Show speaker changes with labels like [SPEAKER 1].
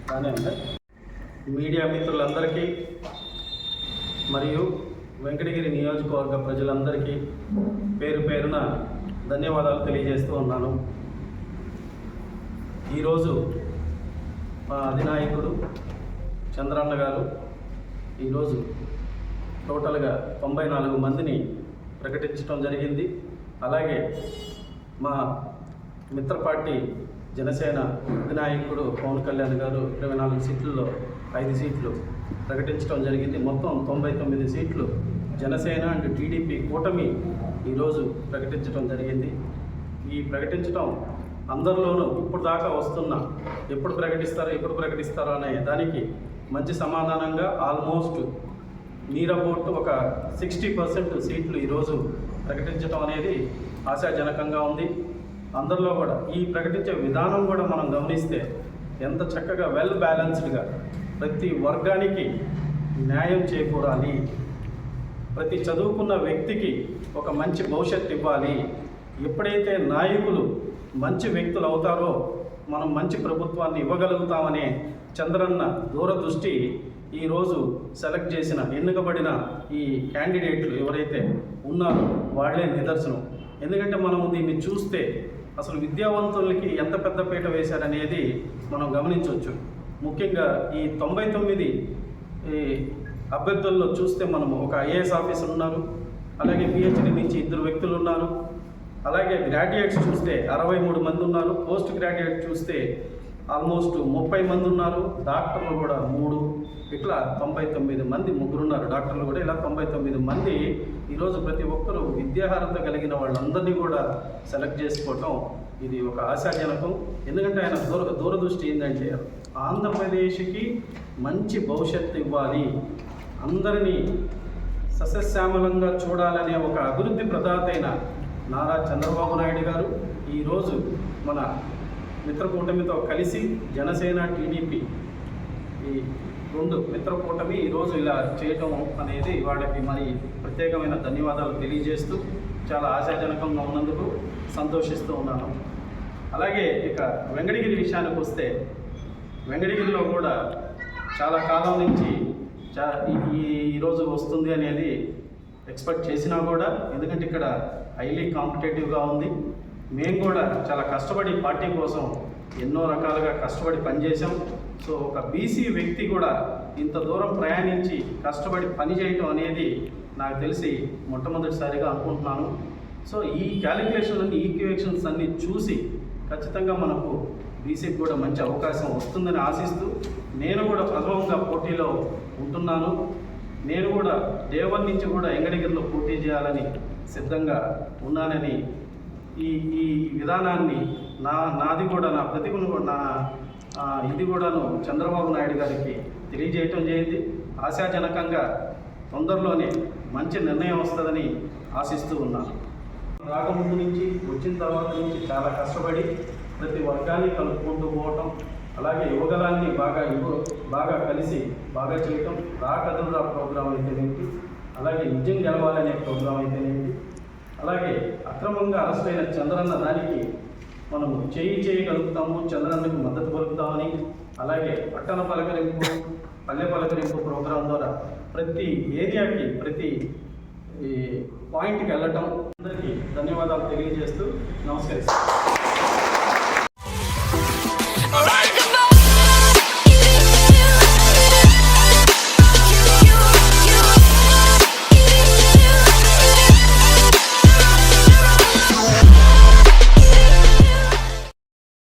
[SPEAKER 1] కానీ మీడియా మిత్రులందరికీ మరియు వెంకటగిరి నియోజకవర్గ ప్రజలందరికీ పేరు పేరున ధన్యవాదాలు తెలియజేస్తూ ఉన్నాను. ఈరోజు మా అధినాయకుడు చంద్రన్న గారు ఈరోజు టోటల్గా 94 మందిని ప్రకటించడం జరిగింది. అలాగే మా మిత్ర పార్టీ జనసేన అధినాయకుడు పవన్ కళ్యాణ్ గారు 24 సీట్లలో 5 సీట్లు ప్రకటించడం జరిగింది. మొత్తం 99 సీట్లు జనసేన అండ్ టీడీపీ కూటమి ఈరోజు ప్రకటించడం జరిగింది. ఈ ప్రకటించడం అందరిలోనూ ఇప్పుడు దాకా వస్తున్న ఎప్పుడు ప్రకటిస్తారో అనే దానికి మంచి సమాధానంగా ఆల్మోస్ట్ నీరబోట్ ఒక 60% సీట్లు ఈరోజు ప్రకటించడం అనేది ఆశాజనకంగా ఉంది. అందరిలో కూడా ఈ ప్రకటించే విధానం కూడా మనం గమనిస్తే ఎంత చక్కగా వెల్ బ్యాలెన్స్డ్గా ప్రతి వర్గానికి న్యాయం చేకూరాలి, ప్రతి చదువుకున్న వ్యక్తికి ఒక మంచి భవిష్యత్తు ఇవ్వాలి. ఎప్పుడైతే నాయకులు మంచి వ్యక్తులు అవుతారో మనం మంచి ప్రభుత్వాన్ని ఇవ్వగలుగుతామనే చంద్రన్న దూరదృష్టి ఈరోజు సెలెక్ట్ చేసిన ఎన్నికబడిన ఈ క్యాండిడేట్లు ఎవరైతే ఉన్నారో వాళ్ళే నిదర్శనం. ఎందుకంటే మనం దీన్ని చూస్తే అసలు విద్యావంతులకి ఎంత పెద్ద పీట వేశారనేది మనం గమనించవచ్చు. ముఖ్యంగా ఈ 99 అభ్యర్థుల్లో చూస్తే మనము ఒక ఐఏఎస్ ఆఫీసర్ ఉన్నారు, అలాగే పిహెచ్డి నుంచి 2 వ్యక్తులు ఉన్నారు, అలాగే గ్రాడ్యుయేట్స్ చూస్తే 63 మంది ఉన్నారు, పోస్ట్ గ్రాడ్యుయేట్ చూస్తే ఆల్మోస్ట్ 30 మంది ఉన్నారు, డాక్టర్లు కూడా 3, ఇట్లా 99 మంది, 3 ఉన్నారు డాక్టర్లు కూడా. ఇలా 99 మంది ఈరోజు ప్రతి ఒక్కరూ విద్యార్హత కలిగిన వాళ్ళందరినీ కూడా సెలెక్ట్ చేసుకోవటం ఇది ఒక ఆశాజనకం. ఎందుకంటే ఆయన దూరదృష్టి ఏంటంటే ఆంధ్రప్రదేశ్కి మంచి భవిష్యత్తు ఇవ్వాలి, అందరినీ సస్యశ్యామలంగా చూడాలనే ఒక అభివృద్ధి ప్రదాత అయిన నారా చంద్రబాబు నాయుడు గారు ఈరోజు మన మిత్రకూటమితో కలిసి జనసేన టీడీపీ ఈ 2 మిత్రకూటమి ఈరోజు ఇలా చేయటం అనేది వాళ్ళకి మరి ప్రత్యేకమైన ధన్యవాదాలు తెలియజేస్తూ చాలా ఆశాజనకంగా ఉన్నందుకు సంతోషిస్తూ ఉన్నాను. అలాగే ఇక వెంకటగిరి విషయానికి వస్తే వెంకటగిరిలో కూడా చాలా కాలం నుంచి ఈరోజు వస్తుంది అనేది ఎక్స్పెక్ట్ చేసినా కూడా, ఎందుకంటే ఇక్కడ హైలీ కాంపిటేటివ్గా ఉంది. మేము కూడా చాలా కష్టపడి పార్టీ కోసం ఎన్నో రకాలుగా కష్టపడి పనిచేసాం. సో ఒక బీసీ వ్యక్తి కూడా ఇంత దూరం ప్రయాణించి కష్టపడి పని చేయటం అనేది నాకు తెలిసి మొట్టమొదటిసారిగా అనుకుంటున్నాను. సో ఈ క్యాలిక్యులేషన్ అన్ని ఈక్వేషన్స్ అన్నీ చూసి ఖచ్చితంగా మనకు బీసీకి కూడా మంచి అవకాశం వస్తుందని ఆశిస్తూ నేను కూడా ప్రథమంగా పోటీలో ఉంటున్నాను. నేను కూడా డే 1 నుంచి కూడా వెంకటగిరిలో పోటీ చేయాలని సిద్ధంగా ఉన్నానని ఈ విధానాన్ని నాది కూడా నా ప్రతిభను కూడా ఇది కూడాను చంద్రబాబు నాయుడు గారికి తెలియజేయటం జరిగింది. ఆశాజనకంగా తొందరలోనే మంచి నిర్ణయం వస్తుందని ఆశిస్తూ ఉన్నాను. రాకముందు నుంచి వచ్చిన తర్వాత నుంచి చాలా కష్టపడి ప్రతి వర్గాన్ని కలుపుకుంటూ పోవటం, అలాగే యువగలాన్ని బాగా కలిసి బాగా చేయటం, రా కథలురా ప్రోగ్రాం అయితేనేంటి, అలాగే నిజం గెలవాలనే ప్రోగ్రాం అయితేనేంటి, అలాగే అక్రమంగా అరెస్ట్ అయిన చంద్రన్న దానికి మనము చేయగలుగుతాము, చంద్రన్నకు మద్దతు పలుకుతామని, అలాగే పట్టణ పలకరింపు పల్లె పలకరింపు ప్రోగ్రాం ద్వారా ప్రతి ఏరియాకి ప్రతి పాయింట్కి వెళ్ళటం. అందరికీ ధన్యవాదాలు తెలియజేస్తూ నమస్కరిస్తాను.